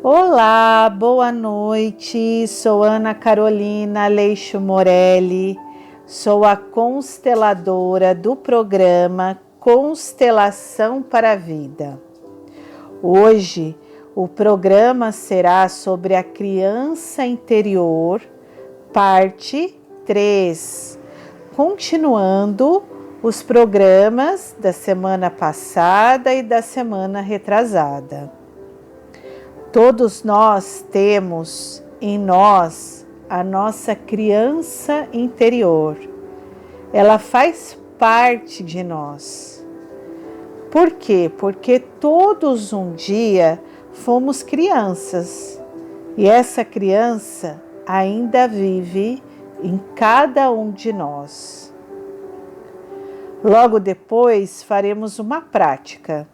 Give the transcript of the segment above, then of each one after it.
Olá, boa noite. Sou Ana Carolina Aleixo Morelli, sou a consteladora do programa Constelação para a Vida. Hoje o programa será sobre a criança interior, parte 3, continuando os programas da semana passada e da semana retrasada. Todos nós temos em nós a nossa criança interior. Ela faz parte de nós. Por quê? Porque todos um dia fomos crianças e essa criança ainda vive em cada um de nós. Logo depois faremos uma prática.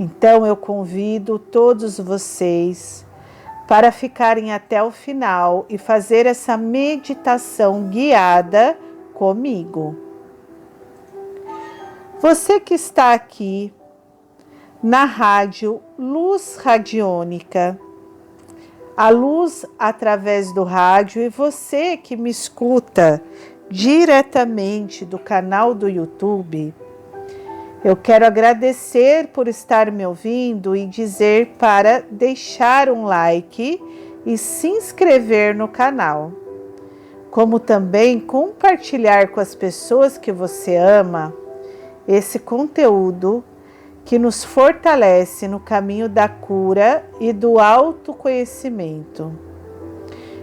Então eu convido todos vocês para ficarem até o final e fazer essa meditação guiada comigo. Você que está aqui na rádio Luz Radiônica, a luz através do rádio, e você que me escuta diretamente do canal do YouTube, eu quero agradecer por estar me ouvindo e dizer para deixar um like e se inscrever no canal, como também compartilhar com as pessoas que você ama esse conteúdo que nos fortalece no caminho da cura e do autoconhecimento.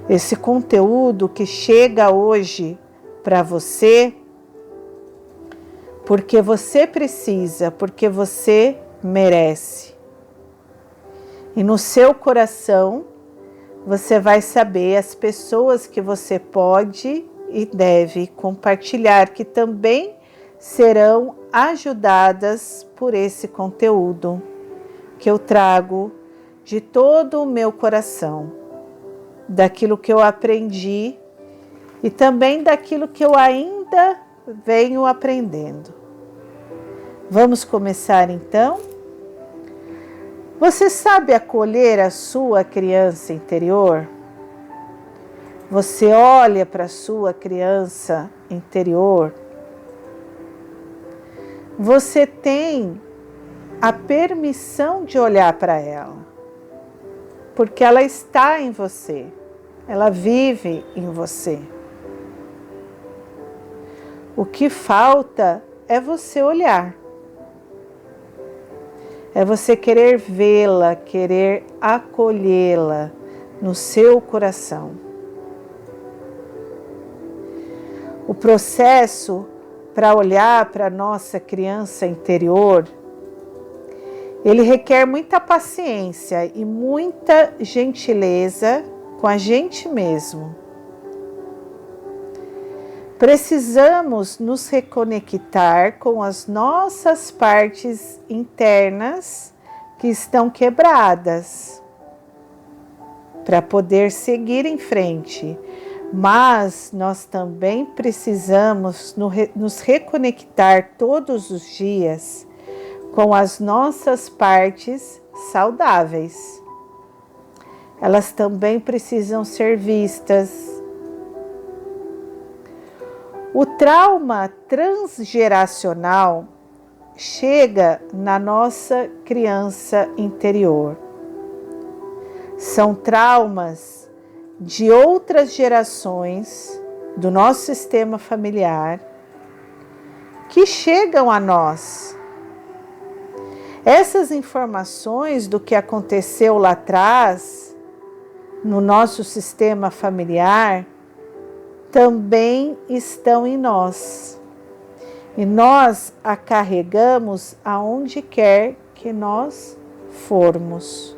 Esse conteúdo que chega hoje para você porque você precisa, porque você merece. E no seu coração, você vai saber as pessoas que você pode e deve compartilhar, que também serão ajudadas por esse conteúdo que eu trago de todo o meu coração, daquilo que eu aprendi e também daquilo que eu ainda venho aprendendo. Vamos começar então? Você sabe acolher a sua criança interior? Você olha para a sua criança interior? Você tem a permissão de olhar para ela, porque ela está em você, ela vive em você. O que falta é você olhar. É você querer vê-la, querer acolhê-la no seu coração. O processo para olhar para a nossa criança interior, ele requer muita paciência e muita gentileza com a gente mesmo. Precisamos nos reconectar com as nossas partes internas que estão quebradas para poder seguir em frente. Mas nós também precisamos nos reconectar todos os dias com as nossas partes saudáveis. Elas também precisam ser vistas. O trauma transgeracional chega na nossa criança interior. São traumas de outras gerações do nosso sistema familiar que chegam a nós. Essas informações do que aconteceu lá atrás, no nosso sistema familiar, também estão em nós. E nós a carregamos aonde quer que nós formos.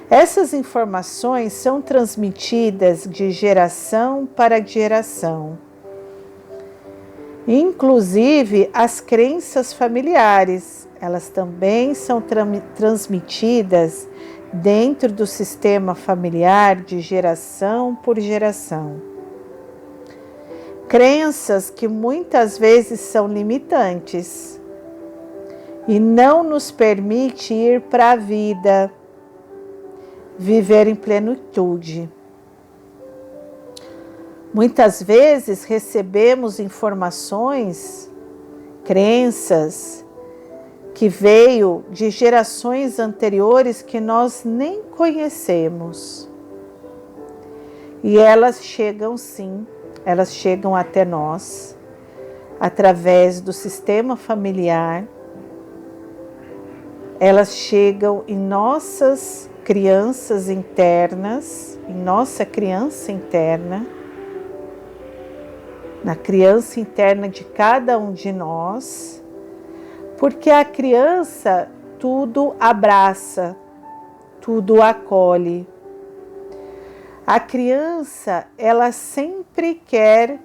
Essas informações são transmitidas de geração para geração. Inclusive as crenças familiares, elas também são transmitidas dentro do sistema familiar de geração por geração. Crenças que muitas vezes são limitantes e não nos permite ir para a vida, viver em plenitude. Muitas vezes recebemos informações, crenças, que veio de gerações anteriores que nós nem conhecemos. E elas chegam sim, elas chegam até nós, através do sistema familiar, elas chegam em nossas crianças internas, em nossa criança interna, na criança interna de cada um de nós, porque a criança tudo abraça, tudo acolhe. A criança, ela sempre quer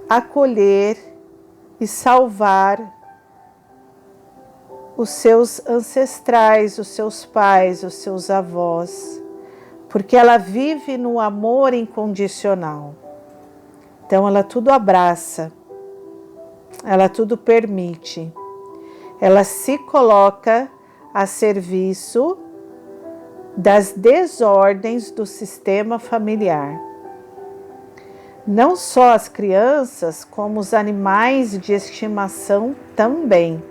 acolher e salvar os seus ancestrais, os seus pais, os seus avós, porque ela vive no amor incondicional. Então ela tudo abraça, ela tudo permite, ela se coloca a serviço das desordens do sistema familiar. Não só as crianças, como os animais de estimação também.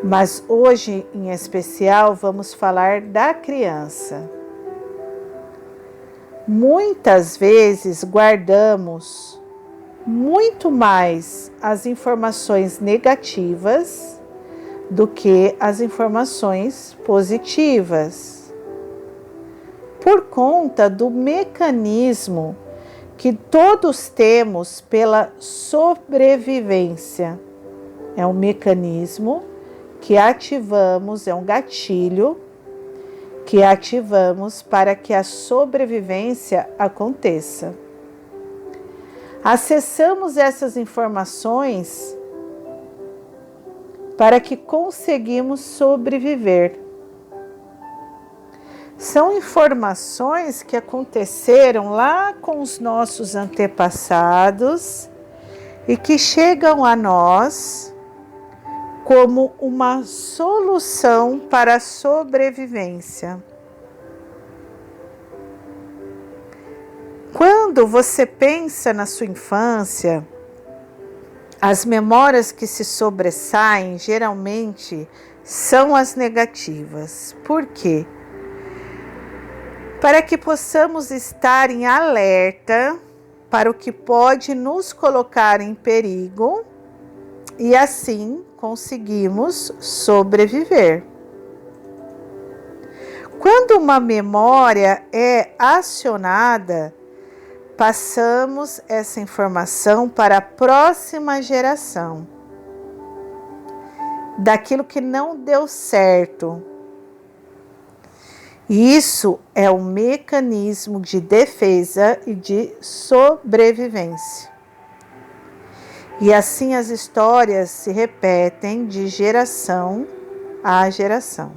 Mas hoje, em especial, vamos falar da criança. Muitas vezes guardamos muito mais as informações negativas do que as informações positivas, por conta do mecanismo que todos temos pela sobrevivência. É um mecanismo que ativamos, é um gatilho que ativamos para que a sobrevivência aconteça. Acessamos essas informações para que conseguimos sobreviver. São informações que aconteceram lá com os nossos antepassados e que chegam a nós como uma solução para a sobrevivência. Quando você pensa na sua infância, as memórias que se sobressaem geralmente são as negativas. Por quê? Para que possamos estar em alerta para o que pode nos colocar em perigo e assim conseguimos sobreviver. Quando uma memória é acionada, passamos essa informação para a próxima geração, daquilo que não deu certo. Isso é um mecanismo de defesa e de sobrevivência. E assim as histórias se repetem de geração a geração.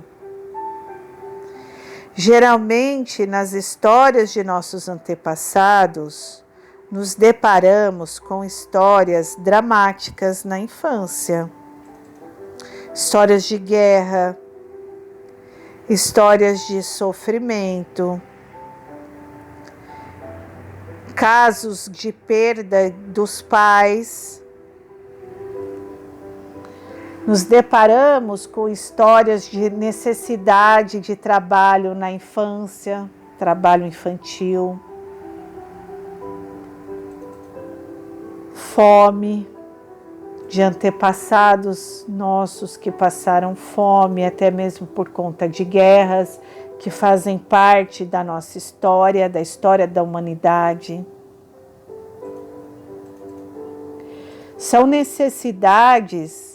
Geralmente, nas histórias de nossos antepassados, nos deparamos com histórias dramáticas na infância. Histórias de guerra, histórias de sofrimento, casos de perda dos pais. Nos deparamos com histórias de necessidade de trabalho na infância, trabalho infantil, fome, de antepassados nossos que passaram fome, até mesmo por conta de guerras, que fazem parte da nossa história, da história da humanidade. São necessidades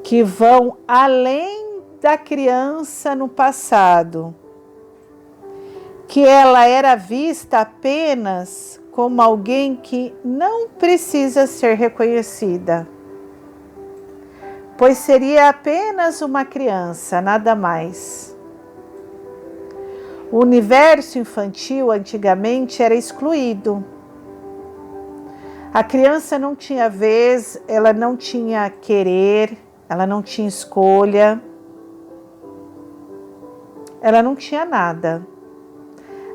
que vão além da criança no passado, que ela era vista apenas como alguém que não precisa ser reconhecida, pois seria apenas uma criança, nada mais. O universo infantil antigamente era excluído. A criança não tinha vez, ela não tinha querer, ela não tinha escolha. ela não tinha nada.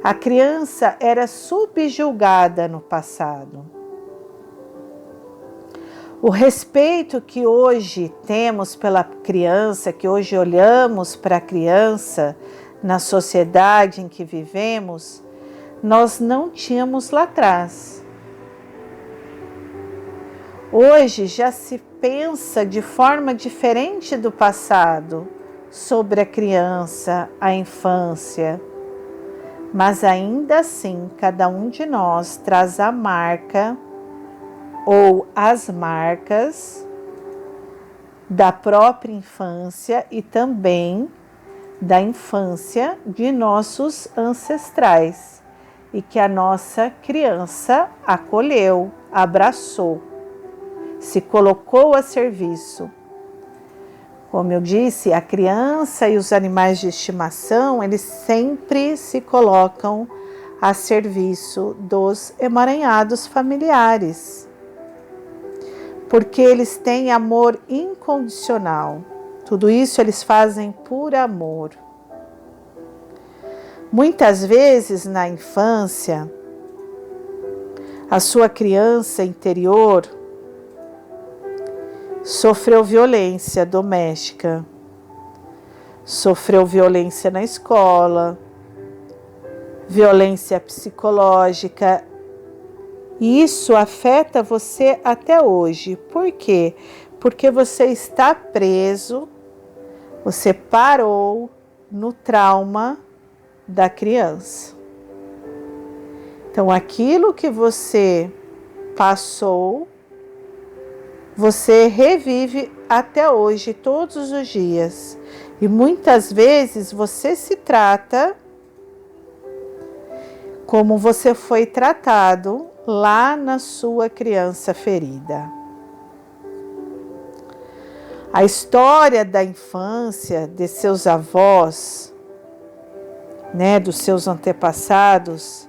A criança era subjugada no passado. O respeito que hoje temos pela criança, que hoje olhamos para a criança na sociedade em que vivemos, nós não tínhamos lá atrás. Hoje já se pensa de forma diferente do passado sobre a criança, a infância, mas ainda assim cada um de nós traz a marca ou as marcas da própria infância e também da infância de nossos ancestrais e que a nossa criança acolheu, abraçou, se colocou a serviço. Como eu disse, a criança e os animais de estimação, eles sempre se colocam a serviço dos emaranhados familiares, porque eles têm amor incondicional. Tudo isso eles fazem por amor. Muitas vezes na infância, a sua criança interior sofreu violência doméstica, sofreu violência na escola, violência psicológica. E isso afeta você até hoje. Por quê? Porque você está preso, você parou no trauma da criança. Então, aquilo que você passou, você revive até hoje, todos os dias. E muitas vezes você se trata como você foi tratado lá na sua criança ferida. A história da infância de seus avós, dos seus antepassados,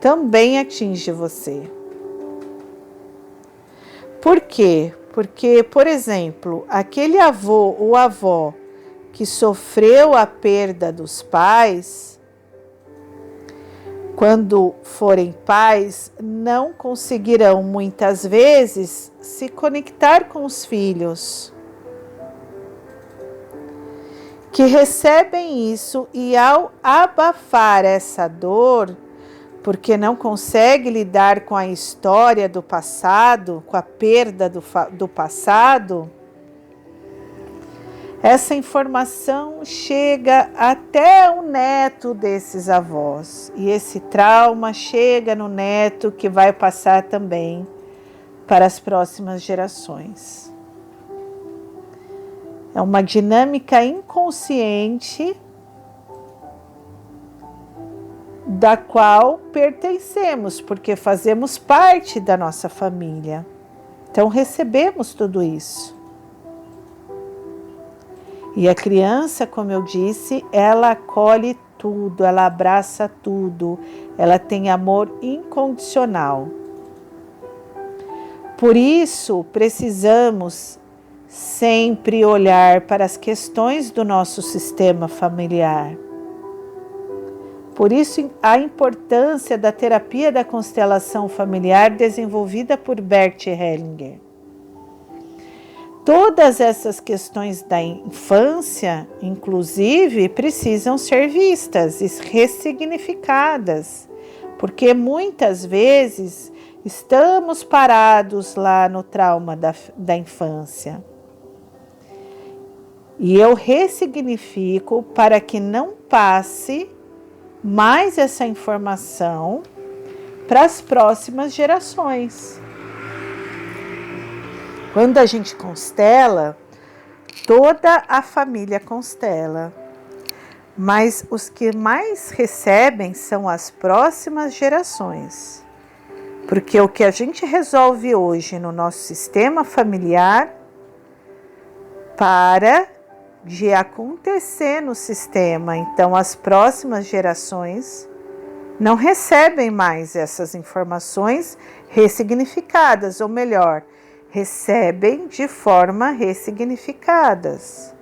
também atinge você. Por quê? Porque, por exemplo, aquele avô ou avó que sofreu a perda dos pais, quando forem pais, não conseguirão muitas vezes se conectar com os filhos, que recebem isso e ao abafar essa dor, porque não consegue lidar com a história do passado, com a perda do passado, essa informação chega até o neto desses avós. E esse trauma chega no neto, que vai passar também para as próximas gerações. É uma dinâmica inconsciente da qual pertencemos, porque fazemos parte da nossa família. Então recebemos tudo isso. E a criança, como eu disse, ela acolhe tudo, ela abraça tudo, ela tem amor incondicional. Por isso, precisamos sempre olhar para as questões do nosso sistema familiar. Por isso, a importância da terapia da constelação familiar desenvolvida por Bert Hellinger. Todas essas questões da infância, inclusive, precisam ser vistas e ressignificadas, porque muitas vezes estamos parados lá no trauma da infância. E eu ressignifico para que não passe mais essa informação para as próximas gerações. Quando a gente constela, toda a família constela, mas os que mais recebem são as próximas gerações. Porque o que a gente resolve hoje no nosso sistema familiar para de acontecer no sistema. Então, as próximas gerações não recebem mais essas informações ressignificadas, ou melhor, recebem de forma ressignificadas.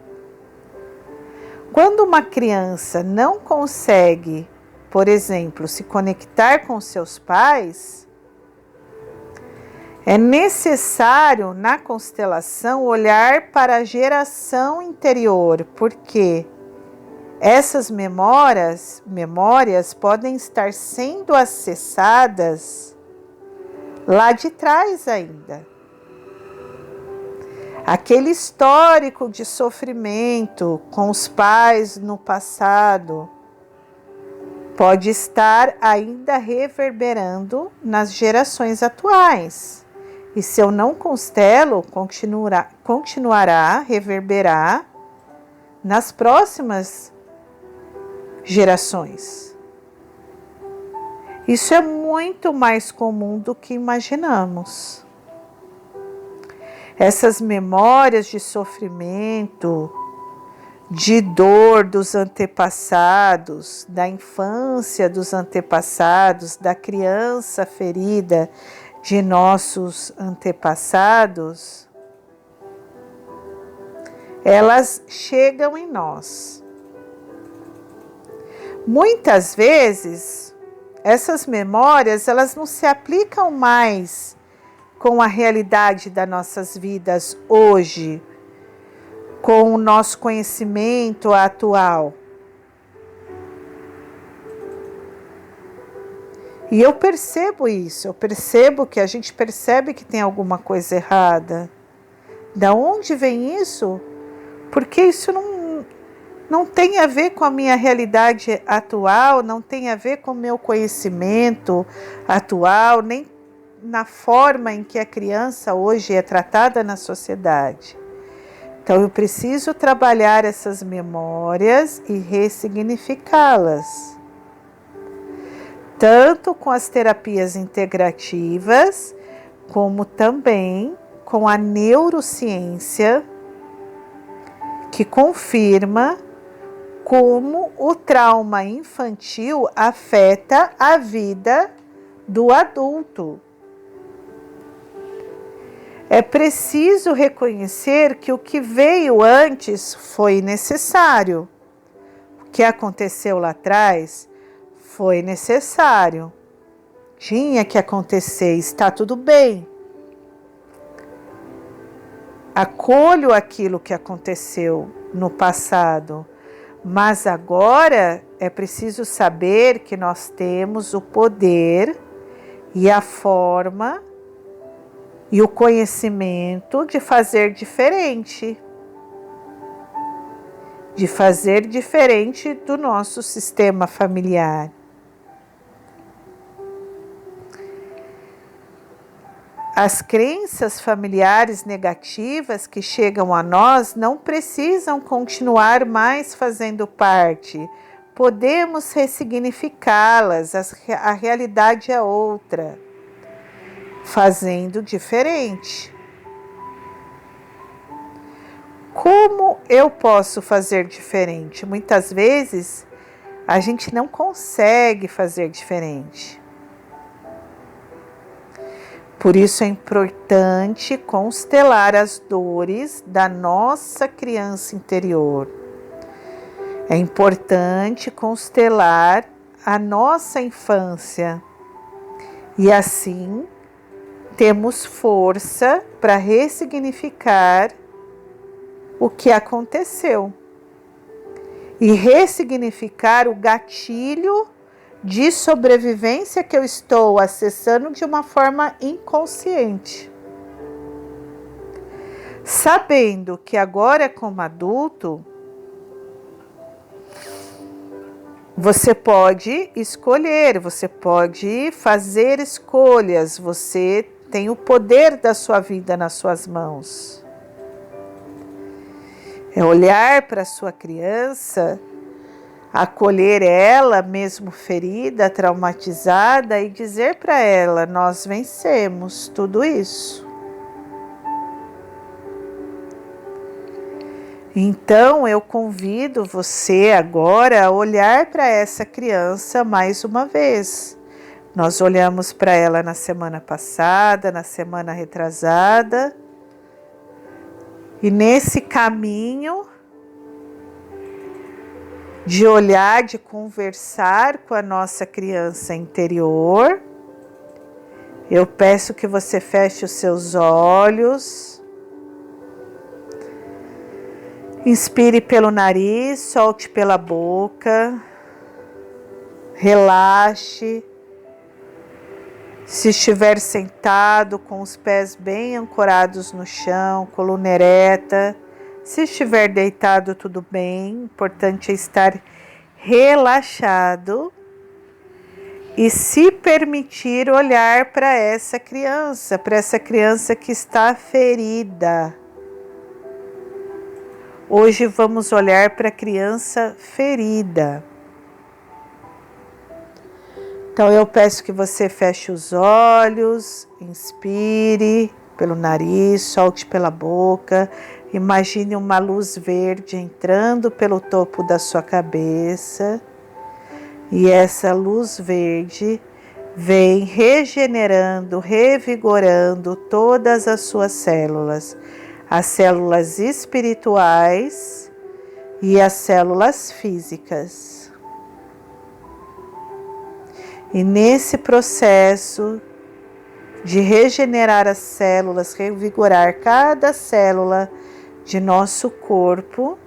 Quando uma criança não consegue, por exemplo, se conectar com seus pais, é necessário na constelação olhar para a geração interior, porque essas memórias podem estar sendo acessadas lá de trás ainda. Aquele histórico de sofrimento com os pais no passado pode estar ainda reverberando nas gerações atuais. E se eu não constelo, continuará a reverberar nas próximas gerações. Isso é muito mais comum do que imaginamos. Essas memórias de sofrimento, de dor dos antepassados, da infância dos antepassados, da criança ferida de nossos antepassados, elas chegam em nós. Muitas vezes, essas memórias, elas não se aplicam mais com a realidade das nossas vidas hoje, com o nosso conhecimento atual. E eu percebo isso, eu percebo que a gente percebe que tem alguma coisa errada. Da onde vem isso? Porque isso não tem a ver com a minha realidade atual, não tem a ver com o meu conhecimento atual, nem na forma em que a criança hoje é tratada na sociedade. Então eu preciso trabalhar essas memórias e ressignificá-las. Tanto com as terapias integrativas, como também com a neurociência, que confirma como o trauma infantil afeta a vida do adulto. É preciso reconhecer que o que veio antes foi necessário. O que aconteceu lá atrás foi necessário. Tinha que acontecer, está tudo bem. Acolho aquilo que aconteceu no passado, mas agora é preciso saber que nós temos o poder e a forma e o conhecimento de fazer diferente. De fazer diferente do nosso sistema familiar. As crenças familiares negativas que chegam a nós não precisam continuar mais fazendo parte. Podemos ressignificá-las, a realidade é outra, fazendo diferente. Como eu posso fazer diferente? Muitas vezes a gente não consegue fazer diferente. Por isso é importante constelar as dores da nossa criança interior. É importante constelar a nossa infância. E assim temos força para ressignificar o que aconteceu. E ressignificar o gatilho de sobrevivência que eu estou acessando de uma forma inconsciente. Sabendo que agora, como adulto, você pode escolher, você pode fazer escolhas, você tem o poder da sua vida nas suas mãos. É olhar para a sua criança, acolher ela, mesmo ferida, traumatizada, e dizer para ela: nós vencemos tudo isso. Então eu convido você agora a olhar para essa criança mais uma vez. Nós olhamos para ela na semana passada, na semana retrasada, e nesse caminho de olhar, de conversar com a nossa criança interior. Eu peço que você feche os seus olhos. Inspire pelo nariz, solte pela boca. Relaxe. Se estiver sentado com os pés bem ancorados no chão, coluna ereta. Se estiver deitado, tudo bem. Importante é estar relaxado e se permitir olhar para essa criança que está ferida. Hoje vamos olhar para a criança ferida. Então eu peço que você feche os olhos, inspire pelo nariz, solte pela boca. Imagine uma luz verde entrando pelo topo da sua cabeça. E essa luz verde vem regenerando, revigorando todas as suas células. As células espirituais e as células físicas. E nesse processo de regenerar as células, revigorar cada célula de nosso corpo,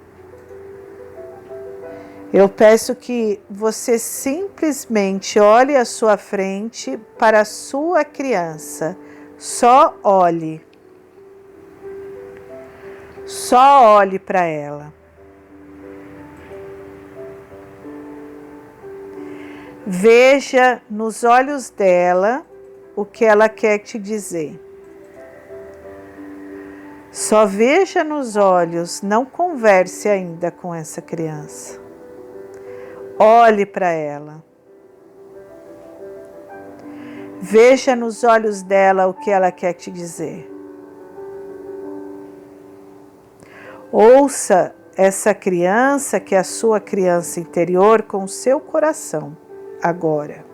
eu peço que você simplesmente olhe à sua frente para a sua criança. Só olhe. Só olhe para ela. Veja nos olhos dela o que ela quer te dizer. Só veja nos olhos, não converse ainda com essa criança. Olhe para ela. Veja nos olhos dela o que ela quer te dizer. Ouça essa criança, que é a sua criança interior, com o seu coração, agora.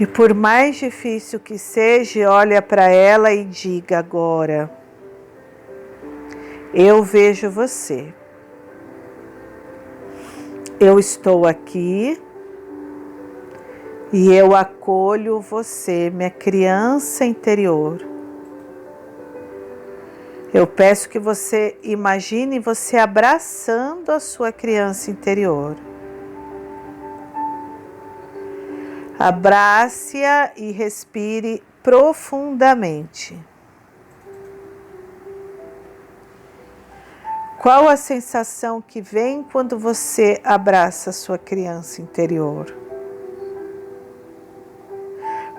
E por mais difícil que seja, olha para ela e diga agora: eu vejo você. Eu estou aqui e eu acolho você, minha criança interior. Eu peço que você imagine você abraçando a sua criança interior. Abrace-a e respire profundamente. Qual a sensação que vem quando você abraça a sua criança interior?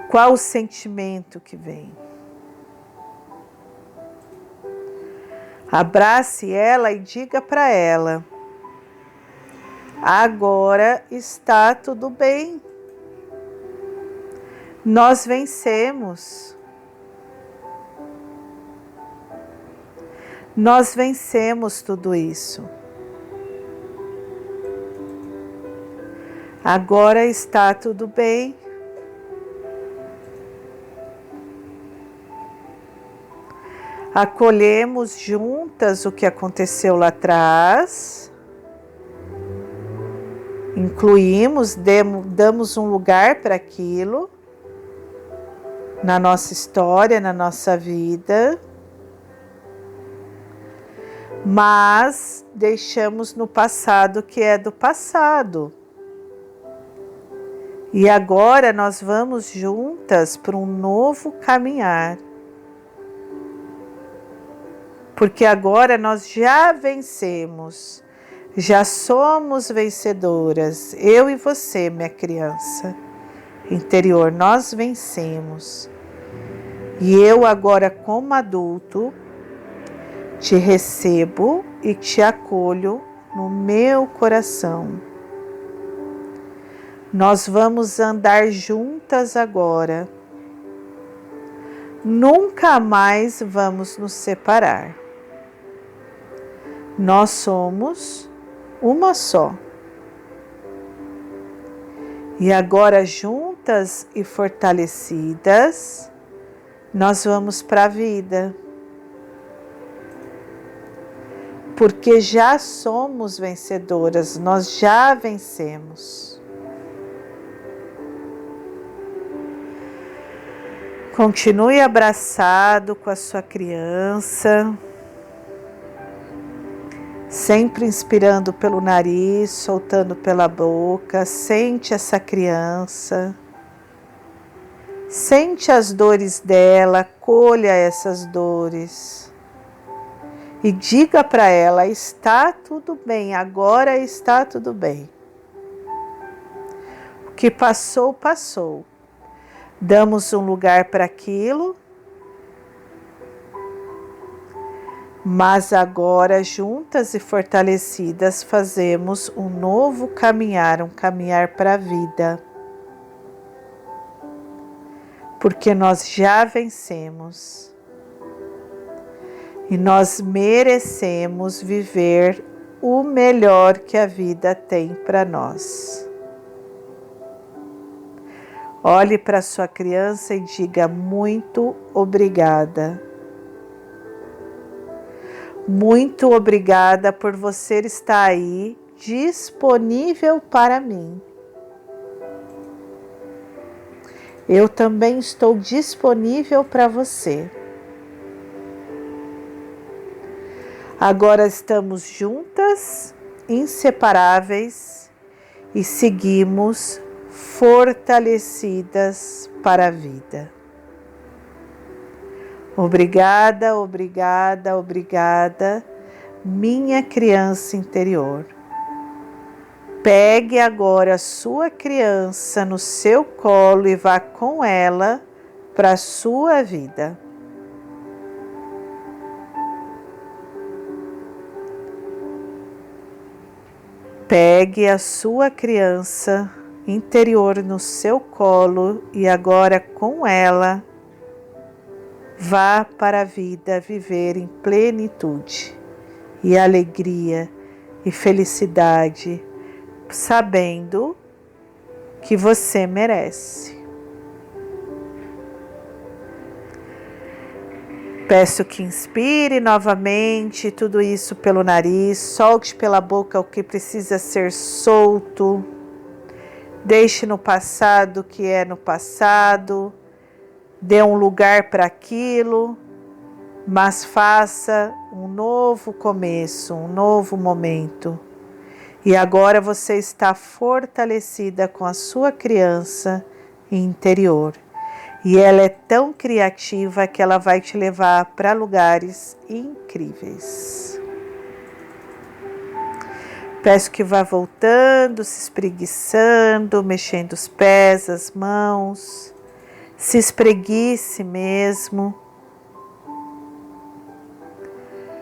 Qual o sentimento que vem? Abrace ela e diga para ela: agora está tudo bem. Nós vencemos. Nós vencemos tudo isso. Agora está tudo bem. Acolhemos juntas o que aconteceu lá atrás. Incluímos, damos um lugar para aquilo na nossa história, na nossa vida. Mas deixamos no passado o que é do passado. E agora nós vamos juntas para um novo caminhar. Porque agora nós já vencemos, já somos vencedoras. Eu e você, minha criança interior, nós vencemos. E eu agora, como adulto, te recebo e te acolho no meu coração. Nós vamos andar juntas agora. Nunca mais vamos nos separar. Nós somos uma só. E agora, juntas e fortalecidas, nós vamos para a vida. porque já somos vencedoras, nós já vencemos. Continue abraçado com a sua criança, sempre inspirando pelo nariz, soltando pela boca. Sente essa criança, sente as dores dela, acolha essas dores e diga para ela: está tudo bem, agora está tudo bem. O que passou, passou. Damos um lugar para aquilo, mas agora, juntas e fortalecidas, fazemos um novo caminhar, um caminhar para a vida. Porque nós já vencemos. E nós merecemos viver o melhor que a vida tem para nós. Olhe para sua criança e diga: muito obrigada. Muito obrigada por você estar aí, disponível para mim. Eu também estou disponível para você. Agora estamos juntas, inseparáveis e seguimos fortalecidas para a vida. Obrigada, obrigada, obrigada, minha criança interior. Pegue agora a sua criança no seu colo e vá com ela para a sua vida. Pegue a sua criança interior no seu colo e agora com ela vá para a vida viver em plenitude e alegria e felicidade, sabendo que você merece. Peço que inspire novamente tudo isso pelo nariz, solte pela boca o que precisa ser solto, deixe no passado o que é no passado, dê um lugar para aquilo, mas faça um novo começo, um novo momento. E agora você está fortalecida com a sua criança interior. E ela é tão criativa que ela vai te levar para lugares incríveis. Peço que vá voltando, se espreguiçando, mexendo os pés, as mãos. Se espreguice mesmo.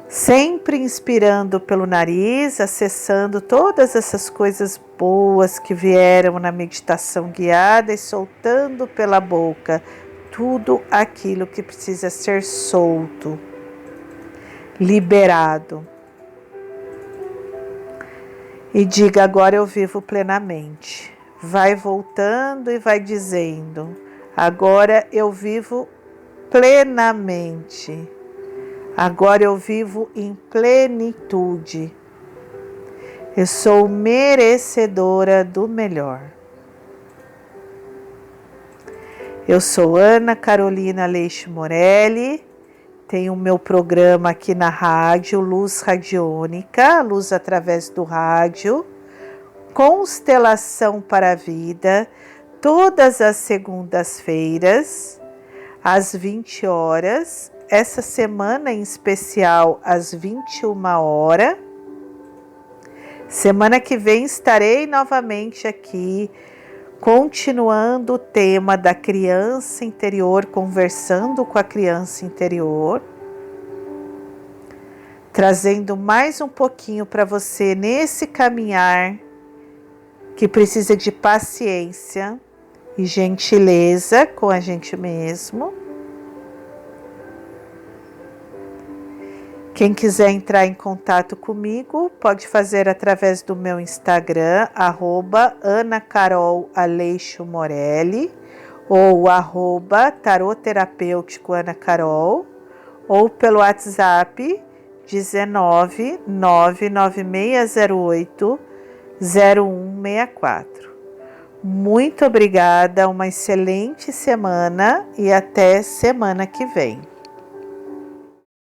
Sempre inspirando pelo nariz, acessando todas essas coisas boas que vieram na meditação guiada e soltando pela boca tudo aquilo que precisa ser solto, liberado. E diga: agora eu vivo plenamente. Vai voltando e vai dizendo: agora eu vivo plenamente. Agora eu vivo em plenitude. Eu sou merecedora do melhor. Eu sou Ana Carolina Aleixo Morelli. Tenho o meu programa aqui na rádio, Luz Radiônica, Luz através do rádio, Constelação para a Vida, todas as segundas-feiras, às 20 horas. Essa semana em especial às 21 horas. Semana que vem estarei novamente aqui, continuando o tema da criança interior, conversando com a criança interior, trazendo mais um pouquinho para você nesse caminhar que precisa de paciência e gentileza com a gente mesmo. Quem quiser entrar em contato comigo, pode fazer através do meu Instagram, @AnaCarolAleixoMorelli ou @Taroterapêutico Ana Carol, ou pelo WhatsApp 19 99608 0164. Muito obrigada, uma excelente semana e até semana que vem.